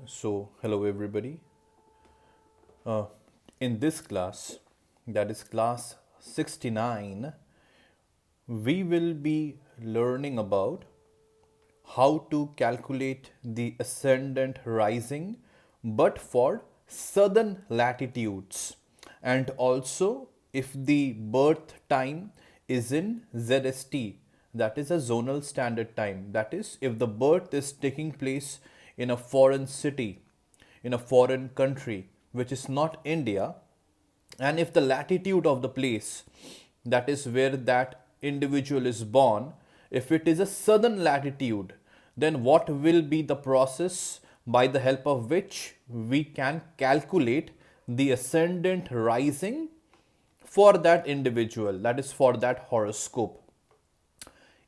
Hello everybody. Uh, in this class, that is class 69, we will be learning about how to calculate the ascendant rising but for southern latitudes, and also if the birth time is in ZST, that is a zonal standard time, that is if the birth is taking place in a foreign city, in a foreign country which is not India, and if the latitude of the place, that is where that individual is born, if it is a southern latitude, then what will be the process by the help of which we can calculate the ascendant rising for that individual, that is for that horoscope.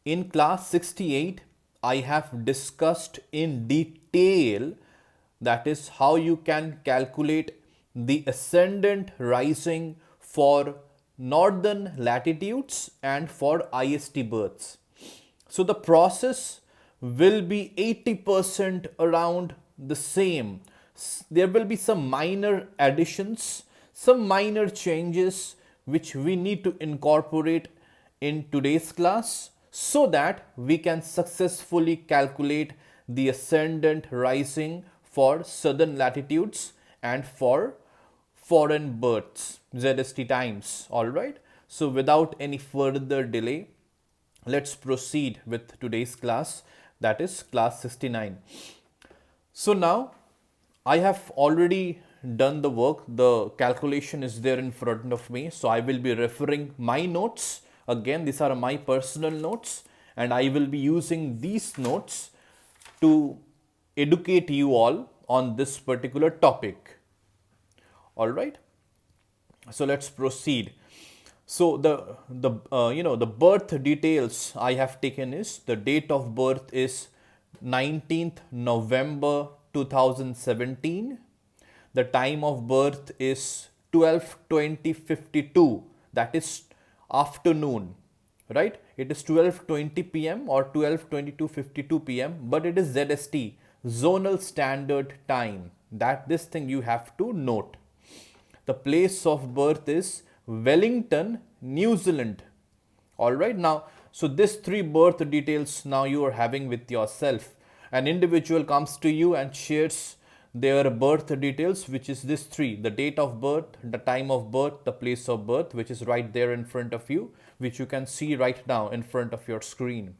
In class 68, I have discussed in detail, that is how you can calculate the ascendant rising for northern latitudes and for IST births. So the process will be 80% around the same. There will be some minor additions, some minor changes which we need to incorporate in today's class so that we can successfully calculate the ascendant rising for southern latitudes and for foreign births, ZST times. Alright, so without any further delay, let's proceed with today's class, that is class 69. So now I have already done the work, the calculation is there in front of me, so I will be referring my notes. Again, these are my personal notes and I will be using these notes to educate you all on this particular topic. All right, so let's proceed. So the birth details I have taken is, the date of birth is 19th November 2017. The time of birth is 12:20:52, that is afternoon, right? It is 12:20 p.m. or 12:22:52 p.m., but it is ZST, zonal standard time. That this thing you have to note. The place of birth is Wellington, New Zealand. All right, now, so this three birth details now you are having with yourself. An individual comes to you and shares their birth details, which is this three: the date of birth, the time of birth, the place of birth, which is right there in front of you, which you can see right now in front of your screen.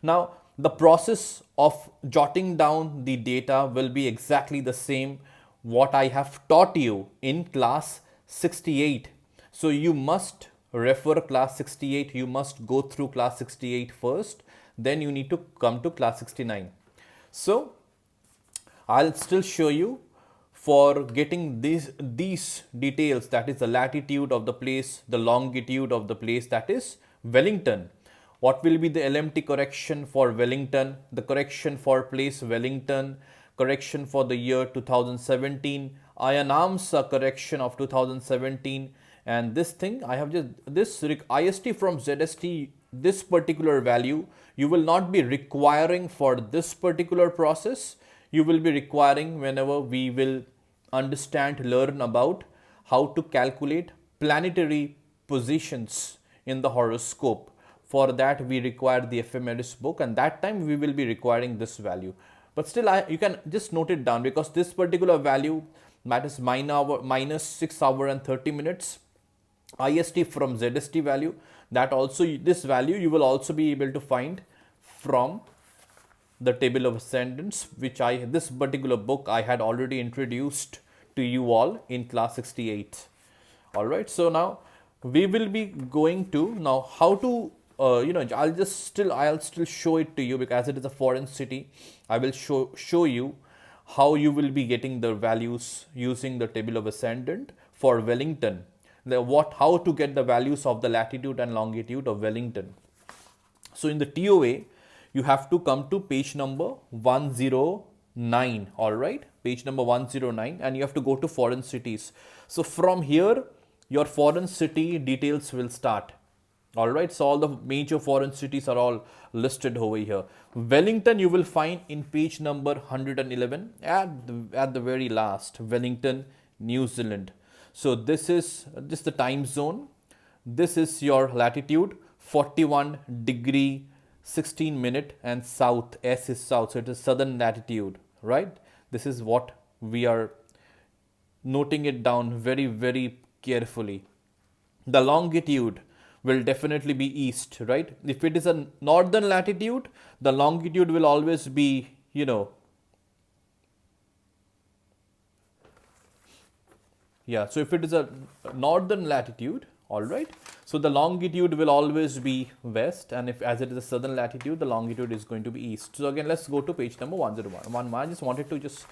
Now, the process of jotting down the data will be exactly the same what I have taught you in class 68. So you must refer class 68, you must go through class 68 first, then you need to come to class 69. So I'll still show you for getting these details, that is the latitude of the place, the longitude of the place, that is Wellington. What will be the LMT correction for Wellington, the correction for place Wellington, correction for the year 2017, Ayanamsa correction of 2017, and this thing I have just, this IST from ZST, this particular value you will not be requiring for this particular process. You will be requiring whenever we will learn about how to calculate planetary positions in the horoscope. For that we require the ephemeris book, and that time we will be requiring this value. But still you can just note it down, because this particular value, that is minus 6 hour and 30 minutes IST from ZST value, that also this value you will also be able to find from the table of ascendants, which this particular book I had already introduced to you all in class 68. All right, so now we will be going to now how to I'll still show it to you, because it is a foreign city. I will show you how you will be getting the values using the table of ascendant for Wellington. How to get the values of the latitude and longitude of Wellington. So in the TOA, you have to come to page number 109. All right, page number 109, and you have to go to foreign cities. So from here your foreign city details will start. All right, so all the major foreign cities are all listed over here. Wellington you will find in page number 111 at the very last. Wellington, New Zealand. So this is the time zone. This is your latitude, 41 degree 16 minute, and south, S is south, so it is southern latitude, right? This is what we are noting it down very, very carefully. The longitude will definitely be east, right? If it is a northern latitude, the longitude will always be, yeah, so if it is a northern latitude, all right, so the longitude will always be west, and if as it is a southern latitude, the longitude is going to be east. So again, let's go to page number 101. I just wanted to just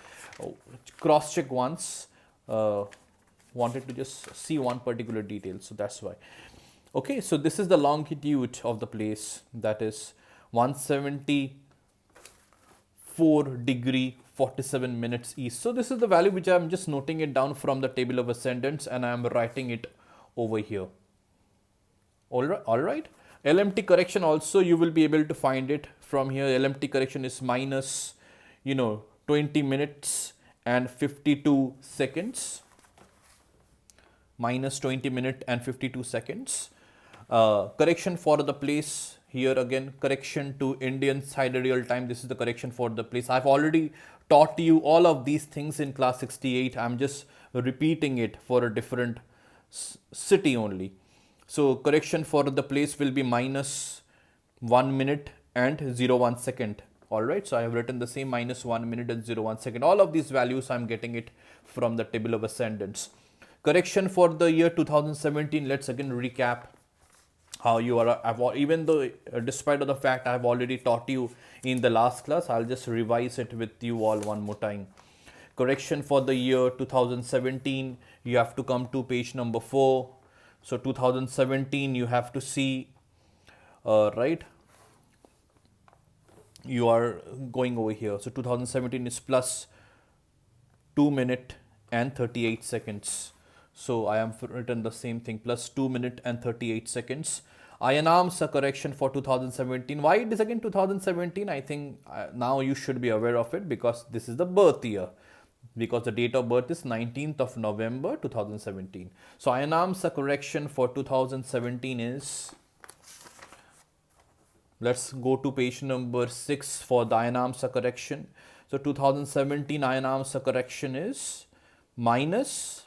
cross check once, wanted to just see one particular detail, so that's why. Okay, so this is the longitude of the place, that is 174 degree 47 minutes east. So this is the value which I'm just noting it down from the table of ascendants, and I'm writing it over here. All right. LMT correction also you will be able to find it from here. LMT correction is minus 20 minutes and 52 seconds. Minus 20 minutes and 52 seconds. Correction for the place here, again correction to Indian sidereal time. This is the correction for the place. I've already taught you all of these things in class 68. I'm just repeating it for a different city only. So correction for the place will be minus 1 minute and 01 second. All right, so I have written the same minus 1 minute and 01 second. All of these values I'm getting it from the table of ascendants. Correction for the year 2017. Let's again recap how you are, even though despite of the fact I've already taught you in the last class, I'll just revise it with you all one more time. Correction for the year 2017, you have to come to page number 4. So 2017 you have to see, right, you are going over here. So 2017 is plus 2 minute and 38 seconds. So I have written the same thing, plus 2 minute and 38 seconds. Iron arms a correction for 2017. Why it is again 2017? I think now you should be aware of it, because this is the birth year, because the date of birth is 19th of November 2017. So iron arms a correction for 2017 is, let's go to page number 6 for the iron arms a correction. So 2017 iron arms a correction is minus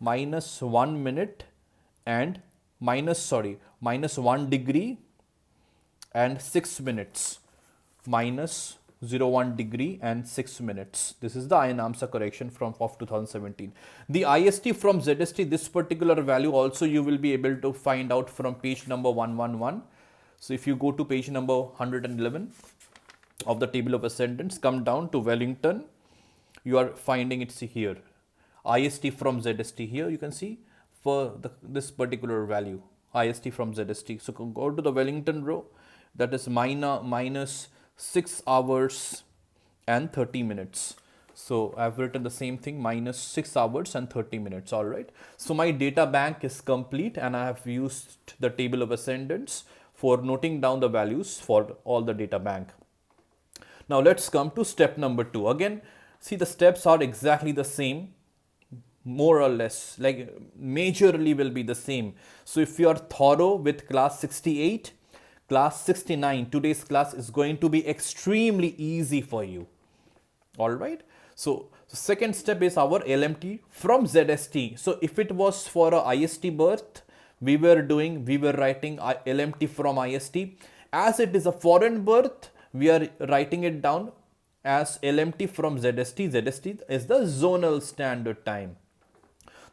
1 minute and minus 1 degree and 6 minutes, minus 01 degree and 6 minutes. This is the iron arms correction of 2017. The IST from ZST, this particular value also you will be able to find out from page number 111. So if you go to page number 111 of the table of ascendants, come down to Wellington, you are finding it here. IST from ZST here you can see for this particular value, IST from ZST. So go to the Wellington row, that is minus 6 hours and 30 minutes. So I've written the same thing, minus 6 hours and 30 minutes. All right. So my data bank is complete, and I have used the table of ascendants for noting down the values for all the data bank. Now let's come to step number 2. Again, see, the steps are exactly the same, more or less, like majorly will be the same. So if you are thorough with class 68, class 69, today's class is going to be extremely easy for you. All right. So second step is our LMT from ZST. So if it was for a IST birth, we were writing LMT from IST. As it is a foreign birth, we are writing it down as LMT from ZST. ZST is the zonal standard time.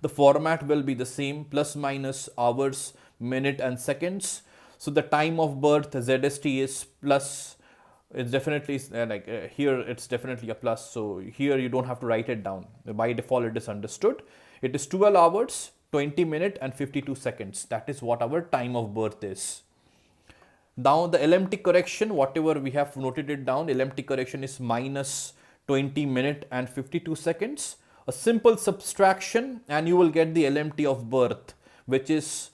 The format will be the same, plus minus hours, minute and seconds. So the time of birth ZST is plus, it's definitely here it's definitely a plus. So here you don't have to write it down. By default it is understood. It is 12 hours, 20 minutes and 52 seconds. That is what our time of birth is. Now the LMT correction, whatever we have noted it down, LMT correction is minus 20 minutes and 52 seconds. A simple subtraction and you will get the LMT of birth. which is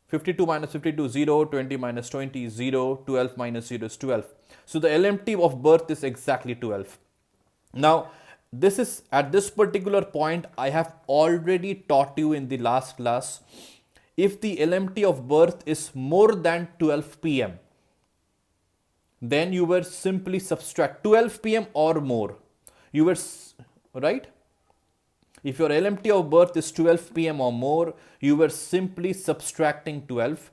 52 minus 52, 0, 20 minus 20, 0, 12 minus 0 is 12. So the LMT of birth is exactly 12. Now, this is at this particular point, I have already taught you in the last class, if the LMT of birth is more than 12 p.m., then you were simply subtract 12 p.m. or more. You were, right? If your LMT of birth is 12 p.m. or more, you were simply subtracting 12.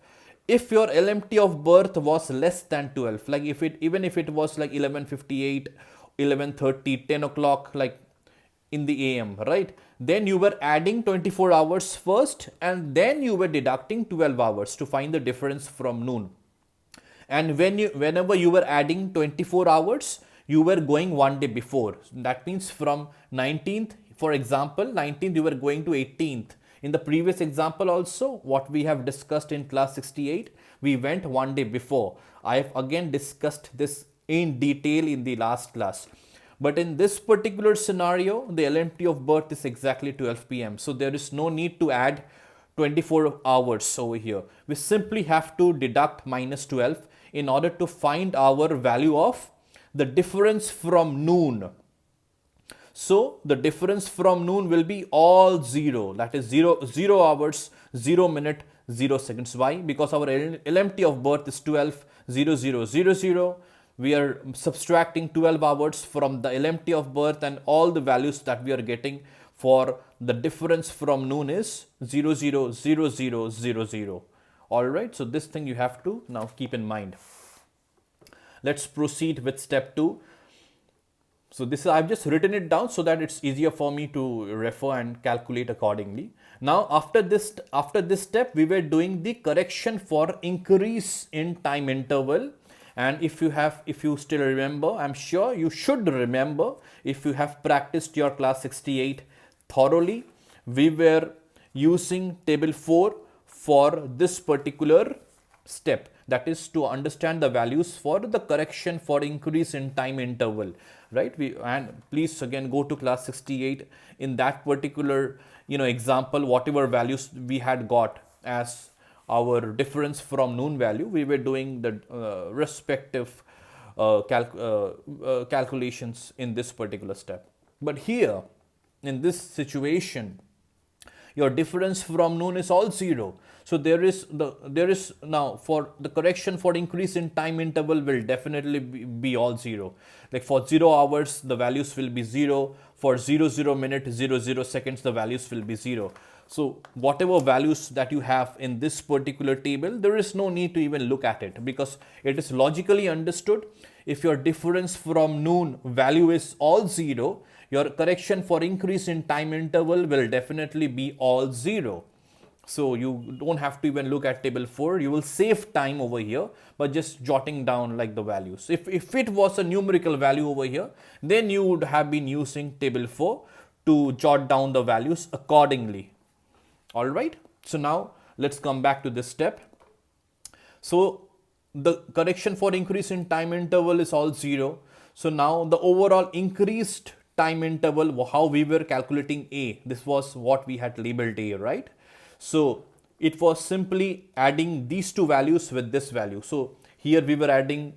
If your LMT of birth was less than 12, like even if it was like 11:58, 11:30, 10 o'clock, like in the AM, right? Then you were adding 24 hours first, and then you were deducting 12 hours to find the difference from noon. And whenever you were adding 24 hours, you were going one day before. That means from 19th, for example, 19th you were going to 18th. In the previous example also, what we have discussed in class 68, we went one day before. I have again discussed this in detail in the last class. But in this particular scenario, the LMT of birth is exactly 12 p.m. So there is no need to add 24 hours over here. We simply have to deduct minus 12 in order to find our value of the difference from noon. So the difference from noon will be all 0. That is 0 hours, 0 minute, 0 seconds. Why? Because our LMT of birth is 12, 0, 0, 0, 0. We are subtracting 12 hours from the LMT of birth, and all the values that we are getting for the difference from noon is 0, 0, 0, 0, 0, 0. Alright, so this thing you have to now keep in mind. Let's proceed with step 2. So this is, I've just written it down so that it's easier for me to refer and calculate accordingly. Now after this step, we were doing the correction for increase in time interval. And if you still remember, I'm sure you should remember, if you have practiced your class 68 thoroughly, we were using table 4 for this particular step. That is to understand the values for the correction for increase in time interval, right? And please again go to class 68. In that particular example, whatever values we had got as our difference from noon value, we were doing the respective calculations in this particular step. But here in this situation, your difference from noon is all 0. So there is now for the correction for increase in time interval will definitely be all 0. Like for 0 hours, the values will be 0. For 0 minute, 0 seconds, the values will be 0. So whatever values that you have in this particular table, there is no need to even look at it, because it is logically understood. If your difference from noon value is all 0, your correction for increase in time interval will definitely be all 0. So you don't have to even look at table 4. You will save time over here by just jotting down like the values. If it was a numerical value over here, then you would have been using table 4 to jot down the values accordingly. Alright, so now let's come back to this step. So the correction for increase in time interval is all 0. So now the overall increased time interval, how we were calculating A, this was what we had labeled A, right? So it was simply adding these two values with this value. So here we were adding,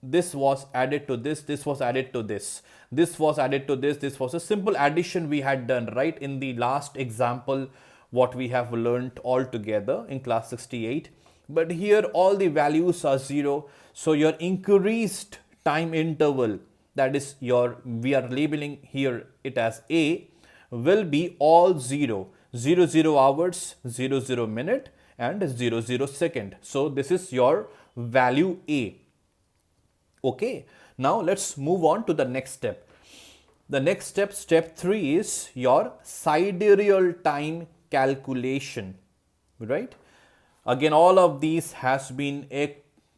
this was added to this, this was added to this, this was added to this was a simple addition we had done, right? In the last example, what we have learned all together in class 68. But here all the values are 0. So your increased time interval, that is we are labeling here it as A, will be all 0. 0 hours, 0 minute and 0 second. So this is your value A. Okay. Now let's move on to the next step. The next step, step 3, is your sidereal time calculation, right? Again, all of these has been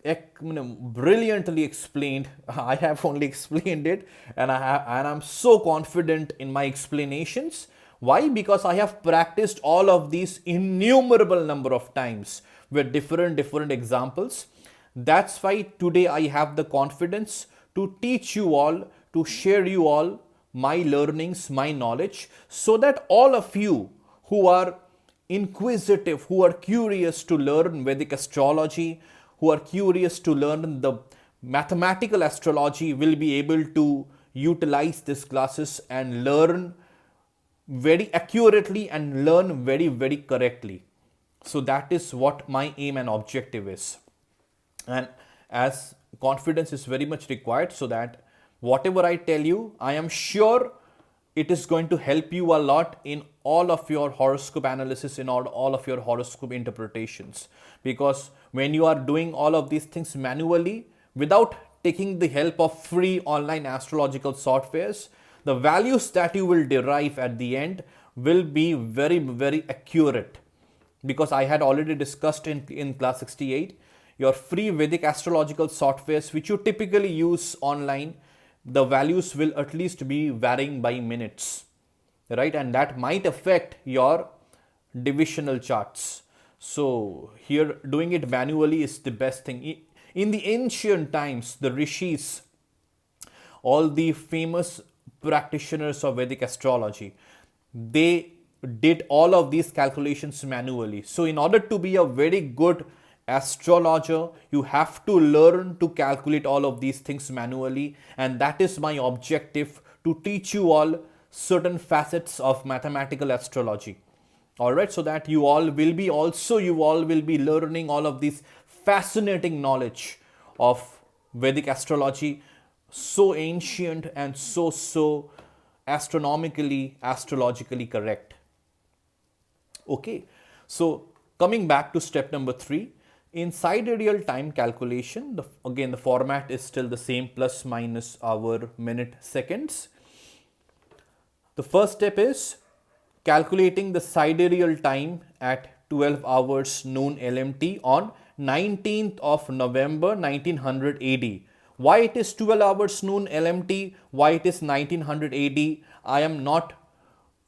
brilliantly explained. I have only explained it, and I'm so confident in my explanations. Why? Because I have practiced all of these innumerable number of times with different examples. That's why today I have the confidence to teach you all, to share you all my learnings, my knowledge, so that all of you who are inquisitive, who are curious to learn Vedic astrology, who are curious to learn the mathematical astrology, will be able to utilize these classes and learn very accurately and learn very, very correctly. So that is what my aim and objective is. And as confidence is very much required, so that whatever I tell you, I am sure it is going to help you a lot in all of your horoscope analysis, in all of your horoscope interpretations. Because when you are doing all of these things manually without taking the help of free online astrological softwares, the values that you will derive at the end will be very, very accurate. Because I had already discussed in class 68, your free Vedic astrological softwares which you typically use online, the values will at least be varying by minutes, right? And that might affect your divisional charts. So here doing it manually is the best thing. In the ancient times, the rishis, all the famous practitioners of Vedic astrology, they did all of these calculations manually. So in order to be a very good astrologer, you have to learn to calculate all of these things manually, and that is my objective, to teach you all certain facets of mathematical astrology. All right, so that you all will be learning all of this fascinating knowledge of Vedic astrology, so ancient and so astronomically, astrologically correct. Okay, so coming back to step number 3, in sidereal time calculation, again the format is still the same, plus minus hour, minute, seconds. The first step is calculating the sidereal time at 12 hours noon LMT on 19th of November 1900 AD. Why it is 12 hours noon LMT, why it is 1900 AD, I am not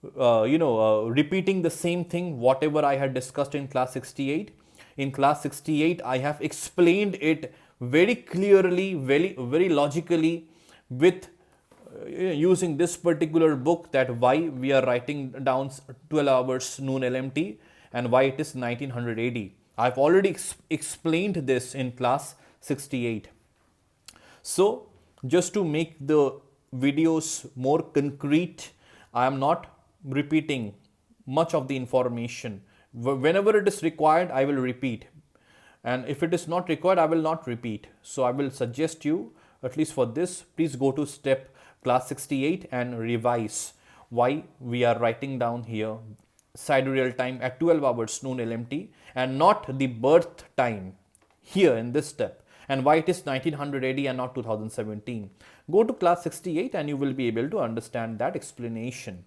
repeating the same thing whatever I had discussed in class 68. In class 68, I have explained it very clearly, very logically, with using this particular book, that why we are writing down 12 hours noon LMT and why it is 1900 AD. I've already explained this in class 68. So just to make the videos more concrete, I am not repeating much of the information. Whenever it is required, I will repeat, and if it is not required, I will not repeat. So I will suggest you, at least for this, please go to step class 68 and revise why we are writing down here sidereal time at 12 hours noon LMT and not the birth time here in this step, and why it is 1900 AD and not 2017. Go to class 68 and you will be able to understand that explanation.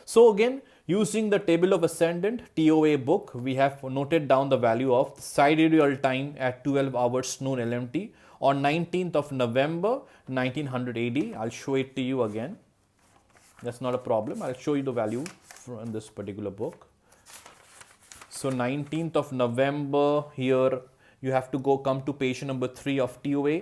So again, using the table of ascendant TOA book, we have noted down the value of sidereal time at 12 hours noon LMT on 19th of November 1900 AD. I'll show it to you again. That's not a problem. I'll show you the value from this particular book. So 19th of November, here you have to come to page number 3 of TOA.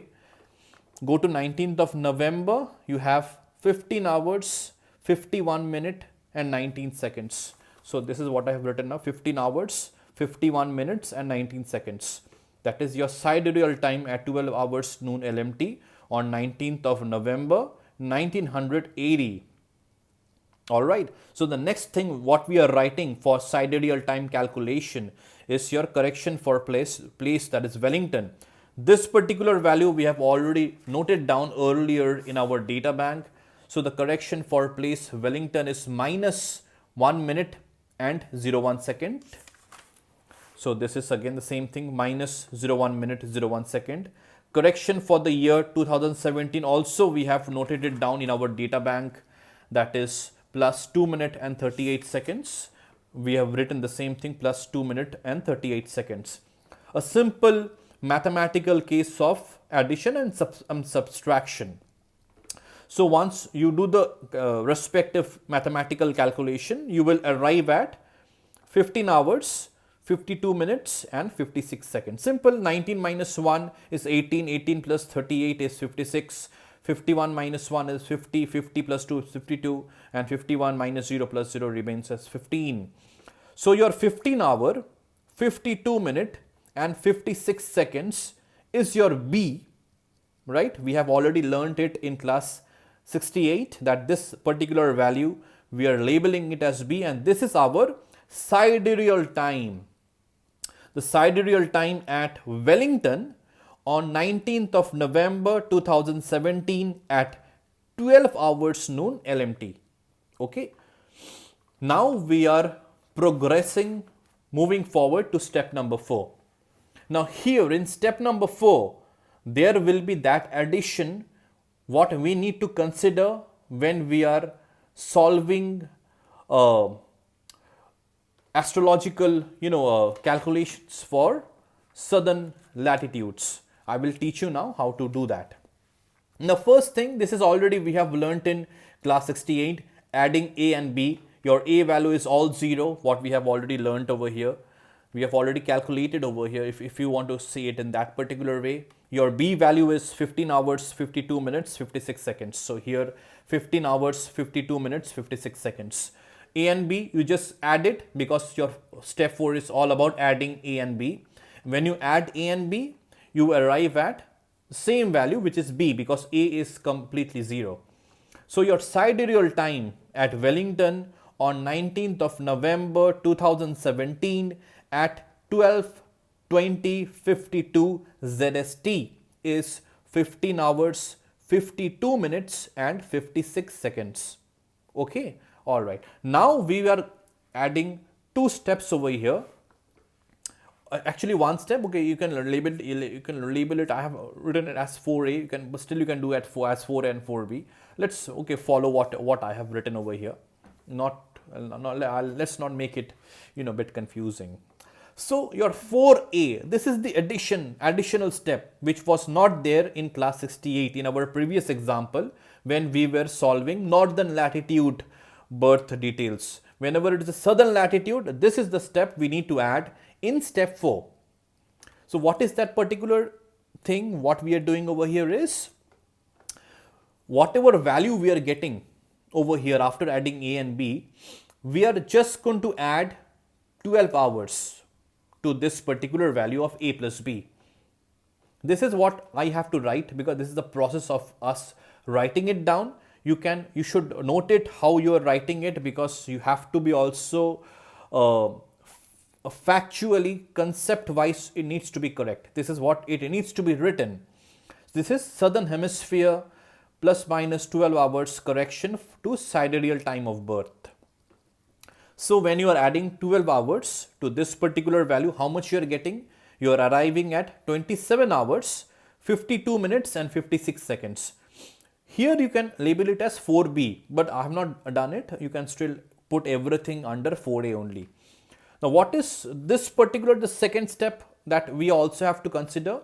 Go to 19th of November, you have 15 hours, 51 minutes and 19 seconds. So this is what I have written now, 15 hours, 51 minutes and 19 seconds. That is your sidereal time at 12 hours noon LMT on 19th of November 1900 AD. Alright, so the next thing what we are writing for sidereal time calculation is your correction for place that is Wellington. This particular value we have already noted down earlier in our data bank. So the correction for place Wellington is minus 1 minute and 01 second. So this is again the same thing, minus 01 minute 01 second. Correction for the year 2017 also we have noted it down in our data bank, that is plus 2 minute and 38 seconds. We have written the same thing, plus 2 minute and 38 seconds. A simple mathematical case of addition and subtraction. So once you do the respective mathematical calculation, you will arrive at 15 hours, 52 minutes and 56 seconds. Simple. 19 minus 1 is 18, 18 plus 38 is 56, 51 minus 1 is 50, 50 plus 2 is 52 and 51 minus 0 plus 0 remains as 15. So your 15 hour, 52 minute and 56 seconds is your B, right? We have already learned it in class 68 that this particular value we are labeling it as B, and this is our sidereal time. The sidereal time at Wellington on 19th of November 2017 at 12 hours noon LMT. Okay. Now we are progressing, moving forward to step number 4. Now here in step number 4, there will be that addition what we need to consider when we are solving astrological calculations for southern latitudes. I will teach you now how to do that. Now first thing, this is already we have learnt in class 68, adding A and B. Your A value is all 0, what we have already learnt over here. We have already calculated over here if you want to see it in that particular way. Your B value is 15 hours, 52 minutes, 56 seconds. So here 15 hours, 52 minutes, 56 seconds. A and B, you just add it because your step 4 is all about adding A and B. When you add A and B, you arrive at the same value which is B because A is completely 0. So your sidereal time at Wellington on 19th of November 2017 at 12:20:52 ZST is 15 hours, 52 minutes and 56 seconds. Okay, all right. Now we are adding 2 steps over here. Actually, 1 step. Okay, you can label it. I have written it as 4A. But still you can do it as 4A and 4B. Let's follow what I have written over here. Let's not make it a bit confusing. So your 4A, this is the additional step which was not there in class 68 in our previous example when we were solving northern latitude birth details. Whenever it is a southern latitude, this is the step we need to add in step 4. So what is that particular thing? What we are doing over here is whatever value we are getting over here after adding A and B, we are just going to add 12 hours to this particular value of A plus B. This is what I have to write because this is the process of us writing it down. You should note it how you are writing it because you have to be also factually, concept wise, it needs to be correct. This is what it needs to be written. This is southern hemisphere plus minus 12 hours correction to sidereal time of birth. So when you are adding 12 hours to this particular value, how much you are getting? You are arriving at 27 hours, 52 minutes and 56 seconds. Here you can label it as 4B, but I have not done it. You can still put everything under 4A only. Now what is this particular, the second step that we also have to consider?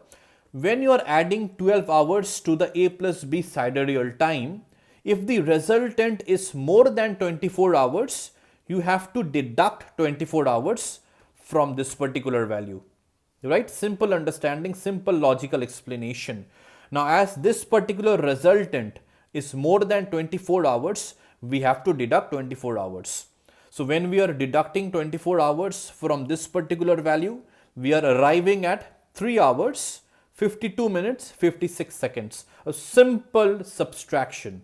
When you are adding 12 hours to the A plus B sidereal time, if the resultant is more than 24 hours, you have to deduct 24 hours from this particular value, right? Simple understanding, simple logical explanation. Now as this particular resultant is more than 24 hours, we have to deduct 24 hours. So when we are deducting 24 hours from this particular value, we are arriving at 3 hours, 52 minutes, 56 seconds. A simple subtraction.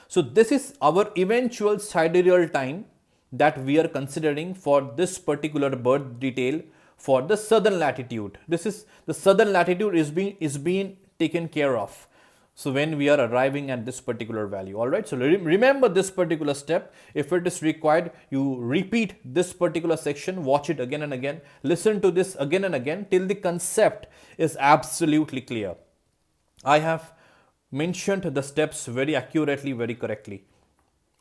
So this is our eventual sidereal time that we are considering for this particular birth detail for the southern latitude. This is the southern latitude is being taken care of. So when we are arriving at this particular value, all right. So remember this particular step. If it is required, you repeat this particular section, watch it again and again, listen to this again and again till the concept is absolutely clear. I have mentioned the steps very accurately, very correctly.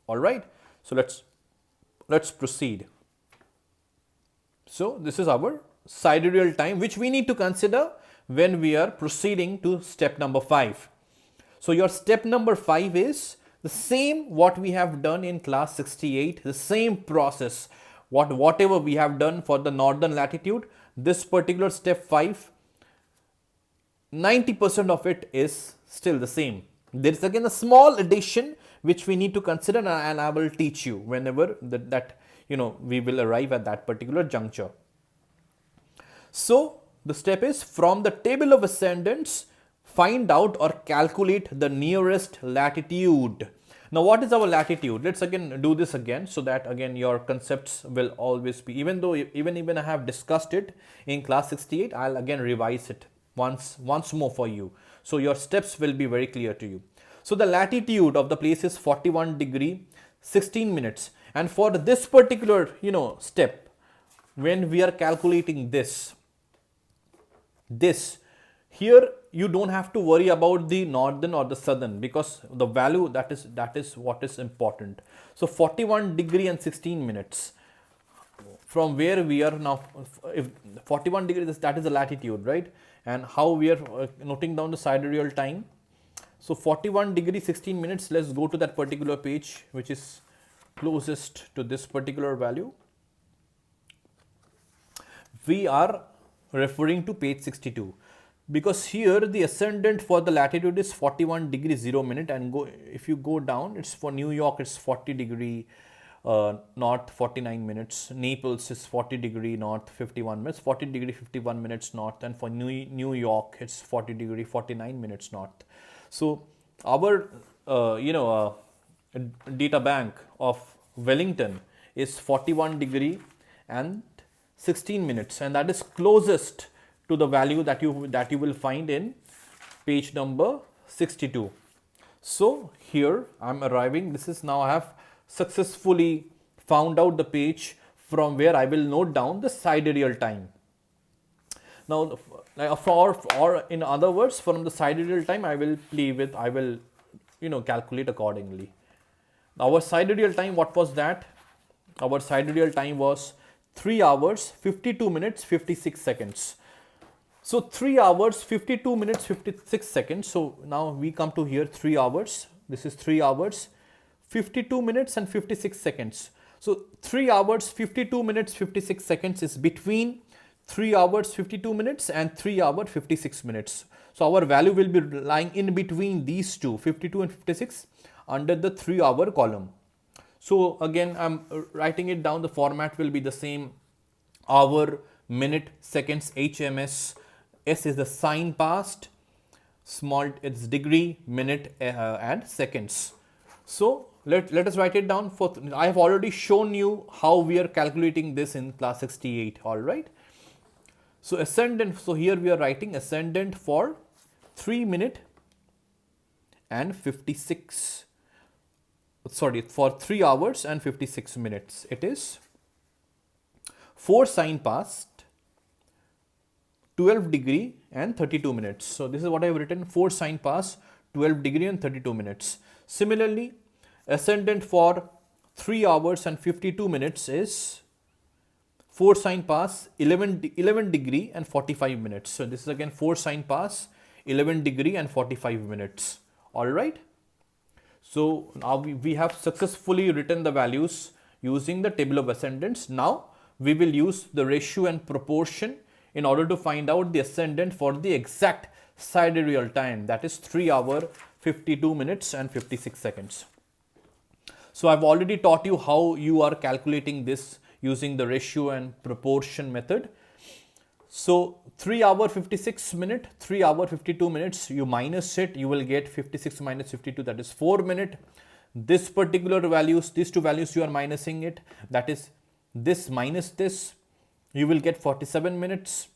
All right. So let's proceed. So this is our sidereal time which we need to consider when we are proceeding to step number 5. So your step number 5 is the same what we have done in class 68, the same process, whatever we have done for the northern latitude, this particular step 5, 90% of it is still the same. There is again a small addition which we need to consider, and I will teach you whenever that we will arrive at that particular juncture. So the step is, from the table of ascendants, find out or calculate the nearest latitude. Now what is our latitude? Let's again do this again, so that again your concepts will always be, even though even I have discussed it in class 68, I'll again revise it once more for you, so your steps will be very clear to you. So the latitude of the place is 41 degree 16 minutes, and for this particular step, when we are calculating this here, you don't have to worry about the northern or the southern, because the value that is what is important. So 41 degree and 16 minutes, from where we are now, if 41 degrees, that is the latitude, right? And how we are noting down the sidereal time. So 41 degree 16 minutes, let's go to that particular page which is closest to this particular value. We are referring to page 62, because here the ascendant for the latitude is 41 degree 0 minute, and if you go down, it's for New York, it's 40 degree north 49 minutes, Naples is 40 degree north 51 minutes, 40 degree 51 minutes north, and for New York it's 40 degree 49 minutes north. So our data bank of Wellington is 41 degree and 16 minutes, and that is closest to the value that you will find in page number 62. So here I'm arriving, this is now I have successfully found out the page from where I will note down the sidereal time. Now or in other words, from the sidereal time I will calculate accordingly. Our sidereal time, what was that? Our sidereal time was 3 hours 52 minutes 56 seconds. So 3 hours 52 minutes 56 seconds. So now we come to here 3 hours. This is 3 hours 52 minutes and 56 seconds. So 3 hours 52 minutes 56 seconds is between 3 hours 52 minutes and 3 hours 56 minutes. So our value will be lying in between these two, 52 and 56, under the 3 hour column. So again, I'm writing it down. The format will be the same: hour, minute, seconds, HMS. S is the sign past, small it's degree, minute, and seconds. So let us write it down. I have already shown you how we are calculating this in class 68. All right. So ascendant. So here we are writing ascendant for 3 minute and 56. Sorry, for 3 hours and 56 minutes. It is 4 sign past, 12 degree and 32 minutes. So this is what I have written: 4 sign past, 12 degree and 32 minutes. Similarly, ascendant for 3 hours and 52 minutes is 4 sign past, 11 degree and 45 minutes. So this is again 4 sign past, 11 degree and 45 minutes. All right. So now we have successfully written the values using the table of ascendants. Now we will use the ratio and proportion in order to find out the ascendant for the exact sidereal time, that is 3 hours 52 minutes and 56 seconds. So I've already taught you how you are calculating this using the ratio and proportion method. So 3 hours 56 minutes, 3 hours 52 minutes, you minus it, you will get 56 minus 52, that is 4 minutes. This particular values, these two values you are minusing it, that is this minus this, you will get 47 minutes.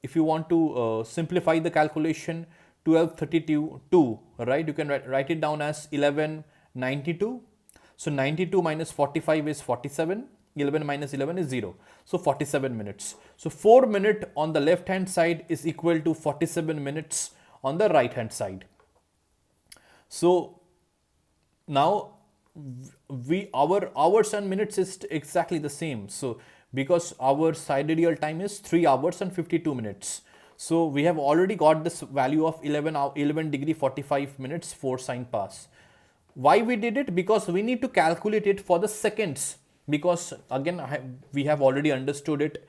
If you want to simplify the calculation, 1232, right, you can write it down as 1192. So 92 minus 45 is 47. 11 minus 11 is 0. So 47 minutes. So 4 minutes on the left hand side is equal to 47 minutes on the right hand side. So now our hours and minutes is exactly the same. So because our sidereal time is 3 hours and 52 minutes. So we have already got this value of 11 degree 45 minutes 4 sign pass. Why we did it? Because we need to calculate it for the seconds. Because again, we have already understood it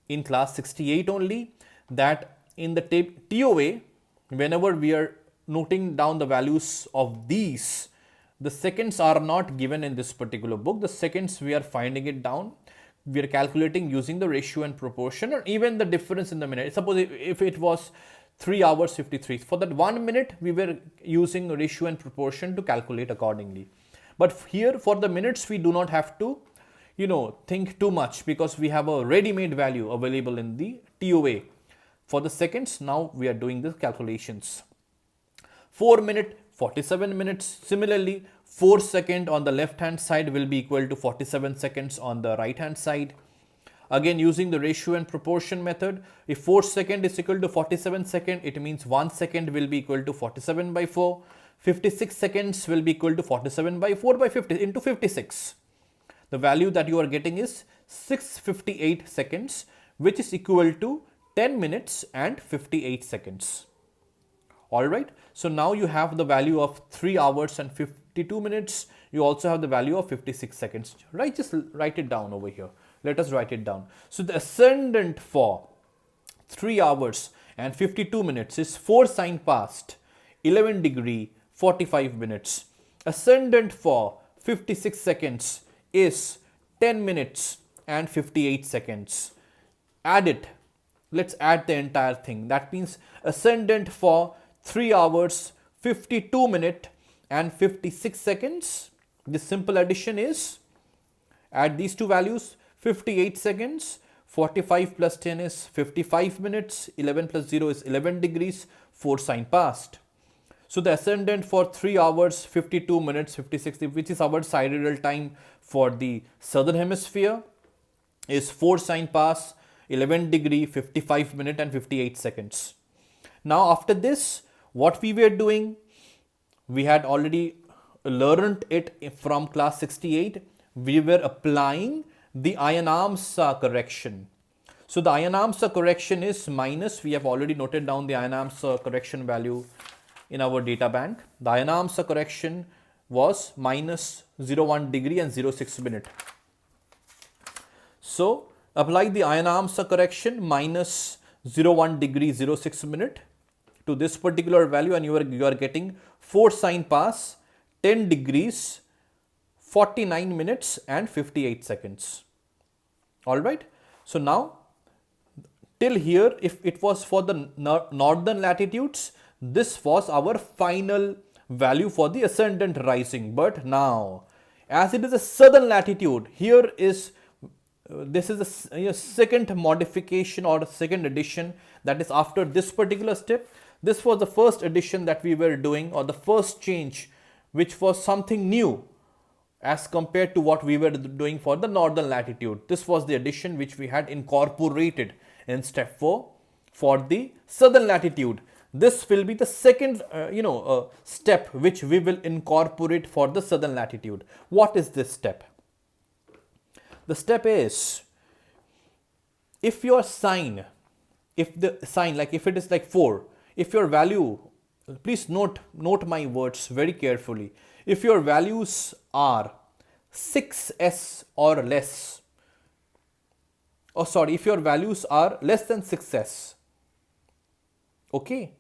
in class 68 only, that in the TOA, whenever we are noting down the values of these The seconds are not given in this particular book. The seconds we are finding it down. We are calculating using the ratio and proportion, or even the difference in the minute. Suppose if it was 3 hours 53, for that 1 minute we were using ratio and proportion to calculate accordingly. But here for the minutes we do not have to think too much, because we have a ready-made value available in the TOA. For the seconds, now we are doing the calculations. 4 minute, 47 minutes. Similarly, 4 second on the left hand side will be equal to 47 seconds on the right hand side. Again, using the ratio and proportion method, if 4 second is equal to 47 second, it means 1 second will be equal to 47 by 4. 56 seconds will be equal to 47 by 4 by 50 into 56. The value that you are getting is 658 seconds, which is equal to 10 minutes and 58 seconds. Alright, so now you have the value of 3 hours and 52 minutes. You also have the value of 56 seconds. Right, just write it down over here. Let us write it down. So the ascendant for 3 hours and 52 minutes is 4 sine past, 11 degree, 45 minutes. Ascendant for 56 seconds is 10 minutes and 58 seconds. Add it. Let's add the entire thing. That means ascendant for 3 hours, 52 minutes and 56 seconds. This simple addition is, add these two values, 58 seconds, 45 plus 10 is 55 minutes, 11 plus 0 is 11 degrees, 4 sine past. So the ascendant for 3 hours, 52 minutes, 56, which is our sidereal time for the southern hemisphere, is 4 sine past, 11 degree, 55 minute and 58 seconds. Now after this, what we were doing, we had already learned it from class 68. We were applying the Ayanamsa correction. So the Ayanamsa correction is minus, we have already noted down the Ayanamsa correction value in our data bank. The Ayanamsa correction was minus 0.1 degree and 0.6 minute. So apply the Ayanamsa correction minus 0.1 degree 0.6 minute to this particular value, and you are getting 4 sine past, 10 degrees, 49 minutes and 58 seconds. Alright. So now till here, if it was for the northern latitudes, this was our final value for the ascendant rising. But now, as it is a southern latitude, here is this is a second modification or second addition, that is after this particular step. This was the first addition that we were doing, or the first change, which was something new as compared to what we were doing for the northern latitude. This was the addition which we had incorporated in step 4 for the southern latitude. This will be the second step which we will incorporate for the southern latitude. What is this step? The step is, if your sign, if the sign, like if it is like 4, if your value, please note my words very carefully. If your values are 6s or less, if your values are less than 6s, okay,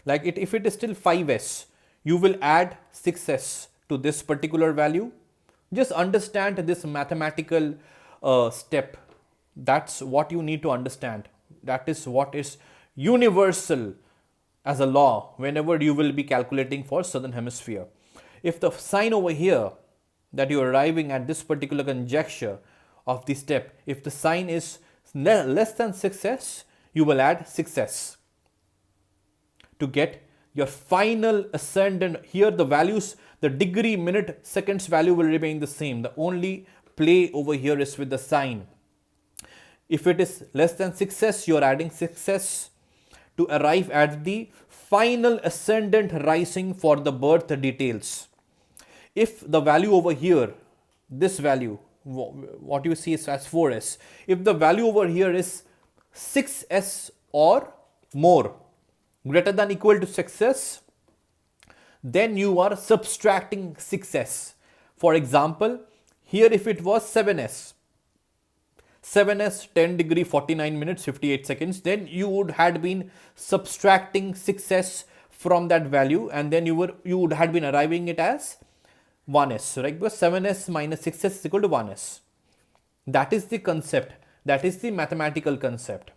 like if it is still 5s, you will add 6s to this particular value. Just understand this mathematical step. That's what you need to understand. That is what is universal as a law whenever you will be calculating for southern hemisphere. If the sign over here that you are arriving at this particular conjecture of the step, if the sign is less than 6s, you will add 6s to get your final ascendant. Here the values, the degree, minute, seconds value will remain the same. The only play over here is with the sign. If it is less than 6s, you are adding 6s to arrive at the final ascendant rising for the birth details. If the value over here, this value, what you see is as 4s, if the value over here is 6s or more, greater than equal to 6s, then you are subtracting 6s. For example, here if it was 7s, 10 degree 49 minutes 58 seconds, then you would had been subtracting 6s from that value, and then you would had been arriving it as 1s, right? Because 7s minus 6s is equal to 1s. That is the concept. That is the mathematical concept.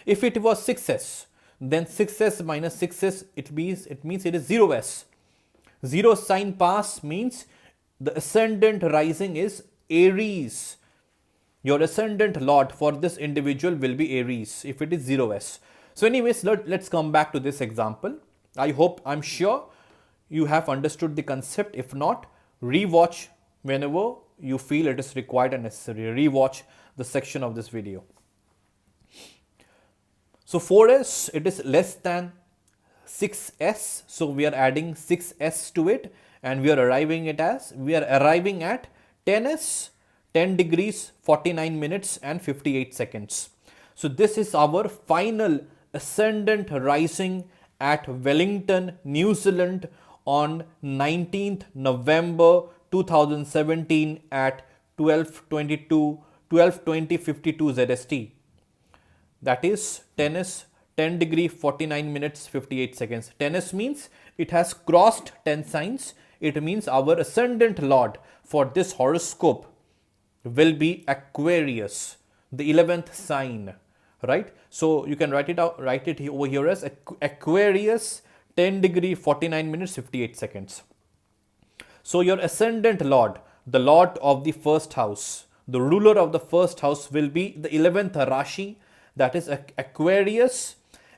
If it was 6s, then 6s minus 6s, it means it is 0s. 0 sign pass means the ascendant rising is Aries. Your ascendant lord for this individual will be Aries if it is 0s. So anyways, let's come back to this example. I'm sure you have understood the concept. If not, rewatch whenever you feel it is required and necessary. Rewatch the section of this video. So 4s, it is less than 6s. So we are adding 6s to it and we are arriving at 10s, 10 degrees, 49 minutes and 58 seconds. So this is our final ascendant rising at Wellington, New Zealand on 19th November 2017 at 12:20:52 ZST. That is 10s, 10 degree 49 minutes 58 seconds. 10s means it has crossed 10 signs. It means our ascendant lord for this horoscope will be Aquarius, the 11th sign, right? So you can write it over here as Aquarius, 10 degree 49 minutes 58 seconds. So your ascendant lord, the lord of the first house, the ruler of the first house will be the 11th Rashi, that is Aquarius,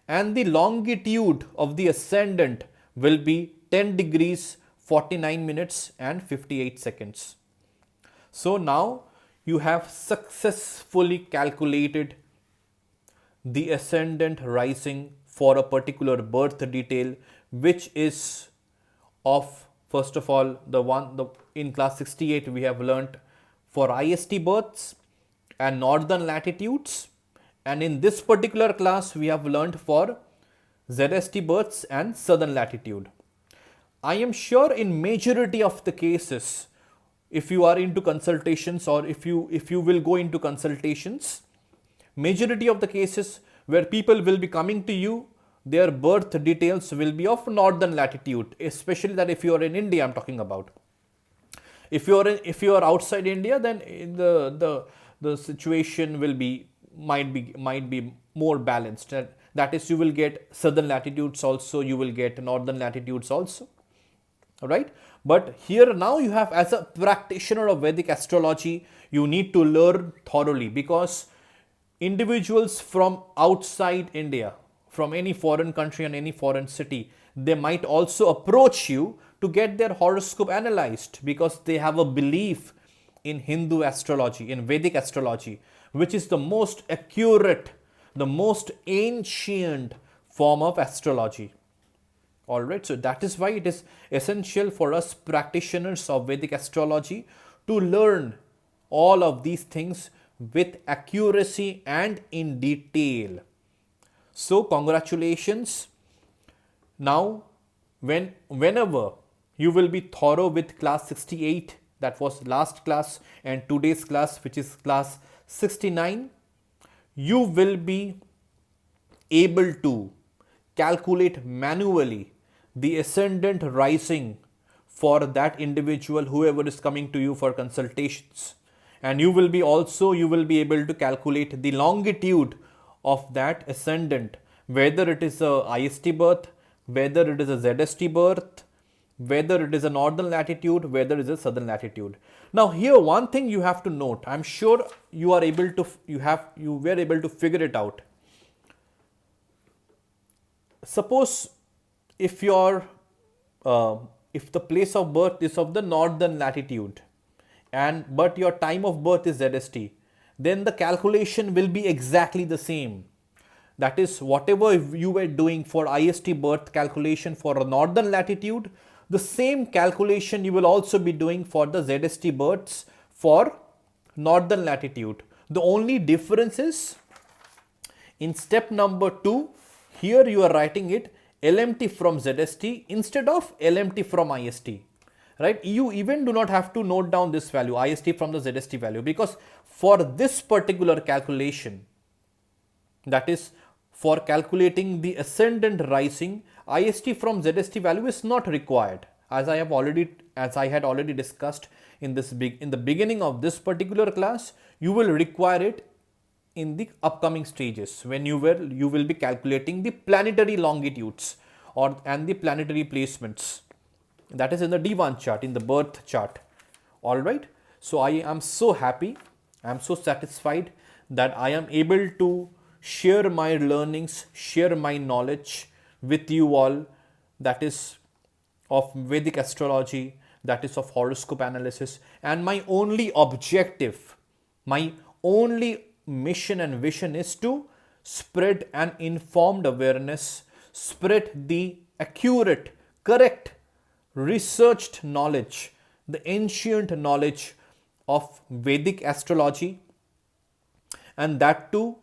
and the longitude of the ascendant will be 10 degrees 49 minutes and 58 seconds. So now you have successfully calculated the ascendant rising for a particular birth detail, which is of, first of all, in class 68 we have learnt for IST births and northern latitudes, and in this particular class we have learnt for ZST births and southern latitude. I am sure in majority of the cases, if you are into consultations or if you will go into consultations, majority of the cases where people will be coming to you, their birth details will be of northern latitude, especially that if you are in India, I'm talking about. If you are outside India, then the situation might be more balanced. That is, you will get southern latitudes also, you will get northern latitudes also. Right? But here now you have, as a practitioner of Vedic astrology, you need to learn thoroughly, because individuals from outside India, from any foreign country and any foreign city, they might also approach you to get their horoscope analyzed, because they have a belief in Hindu astrology, in Vedic astrology, which is the most accurate, the most ancient form of astrology. Alright, so that is why it is essential for us practitioners of Vedic astrology to learn all of these things with accuracy and in detail. So congratulations. Now whenever you will be thorough with class 68, that was last class, and today's class, which is class 69, you will be able to calculate manually the ascendant rising for that individual, whoever is coming to you for consultations, and you will be able to calculate the longitude of that ascendant, whether it is a IST birth, whether it is a ZST birth, whether it is a northern latitude, whether it is a southern latitude. Now here one thing you have to note, I'm sure you were able to figure it out. Suppose if the place of birth is of the northern latitude but your time of birth is ZST, then the calculation will be exactly the same. That is, whatever you were doing for IST birth calculation for a northern latitude, the same calculation you will also be doing for the ZST births for northern latitude. The only difference is, in step number 2, here you are writing it LMT from ZST instead of LMT from IST. Right? You even do not have to note down this value, IST from the ZST value, because for this particular calculation, that is for calculating the ascendant rising, IST from ZST value is not required. as I had already discussed in the beginning of this particular class, you will require it in the upcoming stages when you will be calculating the planetary longitudes and the planetary placements. That is in the D1 chart, in the birth chart. All right. So I am so happy, I am so satisfied that I am able to share my learnings, share my knowledge with you all, that is of Vedic astrology, that is of horoscope analysis. And my only objective, my only mission and vision is to spread an informed awareness, spread the accurate, correct, researched knowledge, the ancient knowledge of Vedic astrology, and that too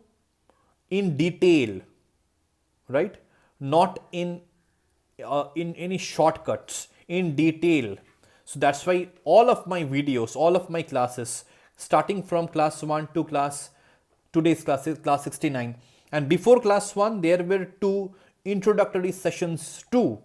in detail, right? Not in any shortcuts, in detail. So that's why all of my videos, all of my classes, starting from class 1 to today's class is class 69, and before class 1 there were 2 introductory sessions too,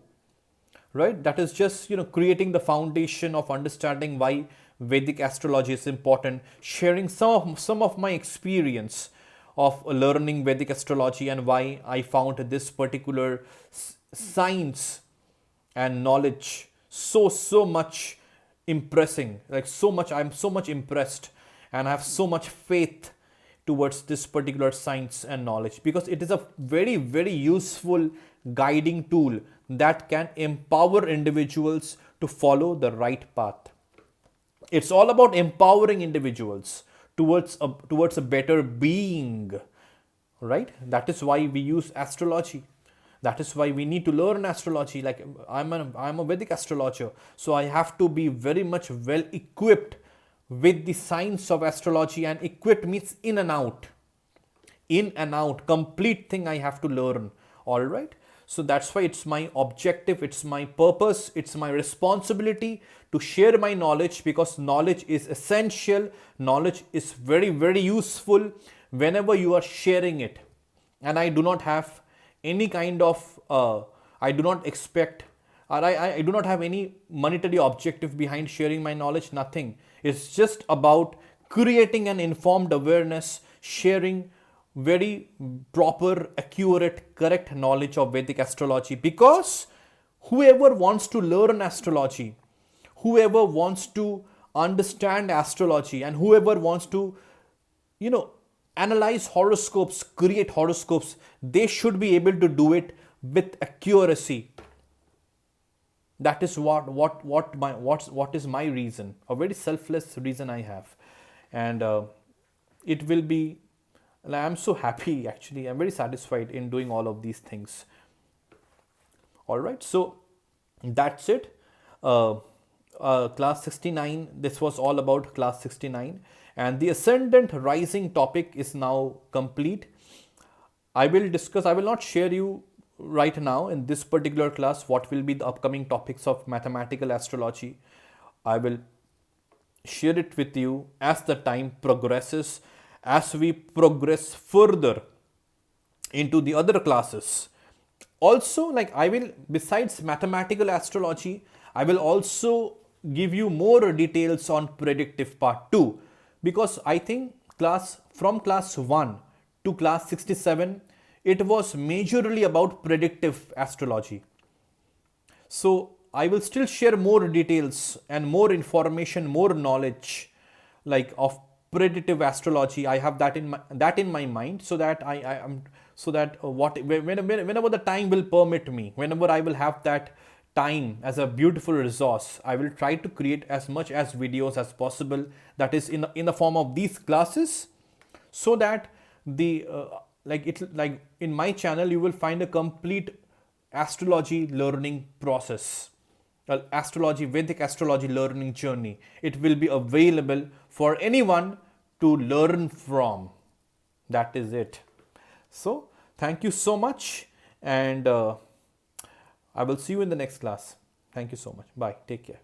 right? That is just creating the foundation of understanding why Vedic astrology is important, sharing some of my experience of learning Vedic astrology and why I found this particular science and knowledge so much impressing, like so much, I'm so much impressed and I have so much faith towards this particular science and knowledge, because it is a very useful guiding tool that can empower individuals to follow the right path. It's all about empowering individuals towards a better being, right? That is why we use astrology. That is why we need to learn astrology. Like I'm a Vedic astrologer, so I have to be very much well equipped with the science of astrology, and equipped means in and out, complete thing I have to learn. All right. So that's why it's my objective, it's my purpose, it's my responsibility to share my knowledge, because knowledge is essential, knowledge is very useful whenever you are sharing it. And I do not have any kind of I do not expect, or I do not have any monetary objective behind sharing my knowledge, nothing. It's just about creating an informed awareness, sharing very proper, accurate, correct knowledge of Vedic astrology, because whoever wants to learn astrology, whoever wants to understand astrology, and whoever wants to analyze horoscopes, create horoscopes, they should be able to do it with accuracy. That is what is my reason, a very selfless reason I have. And it will be, I'm so happy, actually I'm very satisfied in doing all of these things. All right, so that's it. Class 69, this was all about class 69, and the Ascendant Rising topic is now complete. I will not share you right now in this particular class what will be the upcoming topics of mathematical astrology. I will share it with you as the time progresses, as we progress further into the other classes. Also, like I will, besides mathematical astrology, I will also give you more details on predictive part 2, because I think from class 1 to class 67, it was majorly about predictive astrology. So I will still share more details and more information, more knowledge, like of predictive astrology. I have that in my mind, so that whenever the time will permit me, whenever I will have that time as a beautiful resource, I will try to create as much as videos as possible, that is in the form of these classes, so that the in my channel you will find a complete astrology learning process, Vedic astrology learning journey. It will be available for anyone to learn from. That is it. So thank you so much, and I will see you in the next class. Thank you so much. Bye. Take care.